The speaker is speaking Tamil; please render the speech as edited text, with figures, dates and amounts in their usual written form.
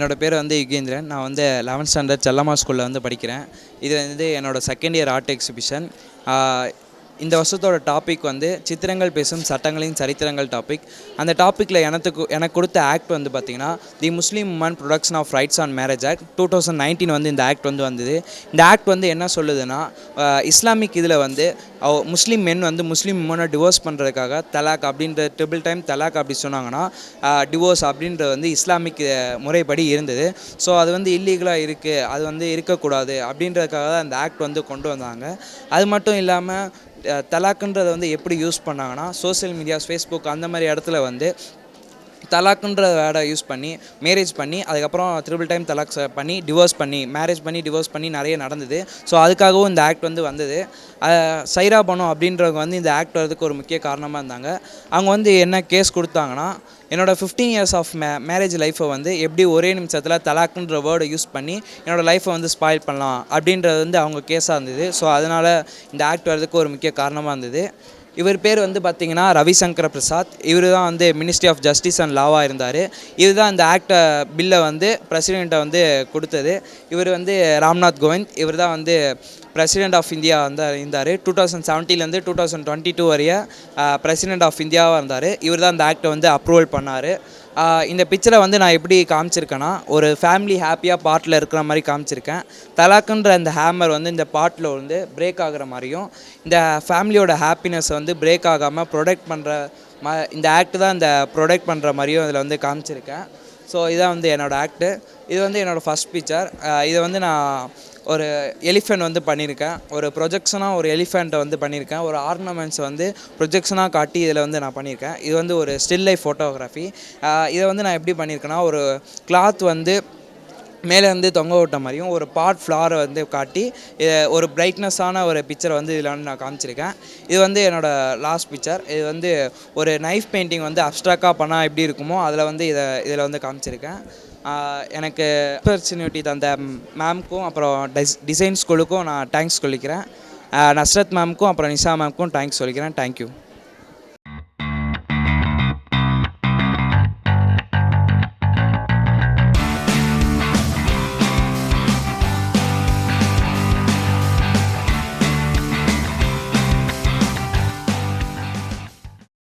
என்னோடய பேர் வந்து யுகேந்திரன். நான் வந்து 11th ஸ்டாண்டர்ட் செல்லம்மா ஸ்கூலில் வந்து படிக்கிறேன். இது வந்து என்னோடய செகண்ட் இயர் ஆர்ட் எக்ஸிபிஷன். இந்த வருஷத்தோட டாபிக் வந்து சித்திரங்கள் பேசும் சட்டங்களின் சரித்திரங்கள் டாபிக். அந்த டாப்பிக்கில் எனக்கு கொடுத்த ஆக்ட் வந்து பார்த்திங்கன்னா the Muslim woman protection of rights on marriage act 2019 வந்து இந்த ஆக்ட் வந்து வந்தது. இந்த ஆக்ட் வந்து என்ன சொல்லுதுன்னா, இஸ்லாமிக் இதில் வந்து முஸ்லீம் மென் வந்து முஸ்லீம் உமனை டிவோர்ஸ் பண்ணுறதுக்காக தலாக் அப்படின்ற ட்ரிபிள் டைம் தலாக் அப்படி சொன்னாங்கன்னா டிவோர்ஸ் அப்படின்றது வந்து இஸ்லாமிக் முறைப்படி இருந்தது. ஸோ அது வந்து இல்லீகலாக இருக்குது, அது வந்து இருக்கக்கூடாது அப்படின்றதுக்காக தான் அந்த ஆக்ட் வந்து கொண்டு வந்தாங்க. அது மட்டும் இல்லாமல் தலாக்குன்றதை வந்து எப்படி யூஸ் பண்ணாங்கன்னா, சோசியல் மீடியாஸ், ஃபேஸ்புக் அந்த மாதிரி இடத்துல வந்து தலாக்குன்ற வேர்டை யூஸ் பண்ணி மேரேஜ் பண்ணி அதுக்கப்புறம் ட்ரிபிள் டைம் தலாக் பண்ணி டிவோர்ஸ் பண்ணி மேரேஜ் பண்ணி டிவோர்ஸ் பண்ணி நிறைய நடந்தது. ஸோ அதுக்காகவும் இந்த ஆக்ட் வந்து வந்தது. சைரா பனோ அப்படின்றவங்க வந்து இந்த ஆக்ட் வரதுக்கு ஒரு முக்கிய காரணமாக இருந்தாங்க. அவங்க வந்து என்ன கேஸ் கொடுத்தாங்கன்னா, என்னோடய 15 இயர்ஸ் ஆஃப் மேரேஜ் லைஃப்பை வந்து எப்படி ஒரே நிமிஷத்தில் தலாக்குன்ற வேர்டை யூஸ் பண்ணி என்னோடய லைஃப்பை வந்து ஸ்பாயில் பண்ணலாம் அப்படின்றது வந்து அவங்க கேஸாக இருந்தது. ஸோ அதனால் இந்த ஆக்ட் வரதுக்கு ஒரு முக்கிய காரணமாக இருந்தது. இவர் பேர் வந்து பார்த்திங்கன்னா ரவிசங்கர் பிரசாத். இவர் தான் வந்து மினிஸ்ட்ரி ஆஃப் ஜஸ்டிஸ் அண்ட் லாவாக இருந்தார். இது தான் இந்த ஆக்டை பில்லை வந்து பிரசிடெண்ட்டை வந்து கொடுத்தது. இவர் வந்து ராம்நாத் கோவிந்த். இவர் தான் வந்து பிரசிடெண்ட் ஆஃப் இந்தியா வந்து இருந்தார். 2017 2022 வரைய பிரசிடெண்ட் ஆஃப் இந்தியாவாக இருந்தார். இவர் தான் இந்த ஆக்டை வந்து அப்ரூவல் பண்ணார். இந்த பிக்சரை வந்து நான் எப்படி காமிச்சிருக்கேன்னா, ஒரு ஃபேமிலி ஹாப்பியாக பாட்டில் இருக்கிற மாதிரி காமிச்சிருக்கேன். தலாக்குன்ற அந்த ஹேமர் வந்து இந்த பாட்டில் வந்து பிரேக் ஆகிற மாதிரியும், இந்த ஃபேமிலியோட ஹாப்பினஸ் வந்து பிரேக் ஆகாமல் ப்ரொடெக்ட் பண்ணுற இந்த ஆக்ட் தான் இந்த ப்ரொடெக்ட் பண்ணுற மாதிரியும் இதில் வந்து காமிச்சிருக்கேன். ஸோ இதான் வந்து என்னோடய ஆக்டு. இது வந்து என்னோடய ஃபஸ்ட் பிக்சர். இதை வந்து நான் ஒரு எலிஃபெண்ட் வந்து பண்ணியிருக்கேன். ஒரு ப்ரொஜெக்ஷனாக ஒரு எலிஃபெண்ட்டை வந்து பண்ணியிருக்கேன். ஒரு ஆர்னமெண்ட்ஸ் வந்து ப்ரொஜெக்ஷனாக காட்டி இதில் வந்து நான் பண்ணியிருக்கேன். இது வந்து ஒரு ஸ்டில் லைஃப் ஃபோட்டோகிராஃபி. இதை வந்து நான் எப்படி பண்ணியிருக்கேன்னா, ஒரு கிளாத் வந்து மேலே வந்து தொங்க விட்ட மாதிரியும் ஒரு பாட் ஃப்ளாரை வந்து காட்டி ஒரு பிரைட்னஸான ஒரு பிக்சரை வந்து இதில் வந்து நான் காமிச்சிருக்கேன். இது வந்து என்னோடய லாஸ்ட் பிக்சர். இது வந்து ஒரு நைஃப் பெயிண்டிங் வந்து அப்ஸ்ட்ராக்டாக பண்ணால் எப்படி இருக்குமோ அதில் வந்து இதில் வந்து காமிச்சிருக்கேன். எனக்கு ஆப்பர்ச்சுனிட்டி தந்த மேம்க்கும் அப்புறம் டிசைன் ஸ்கூலுக்கும் நான் தேங்க்ஸ் சொல்லிக்கிறேன். நஸ்ரத் மேம்க்கும் அப்புறம் நிஷா மேம்க்கும் தேங்க்ஸ் சொல்லிக்கிறேன். தேங்க்யூ.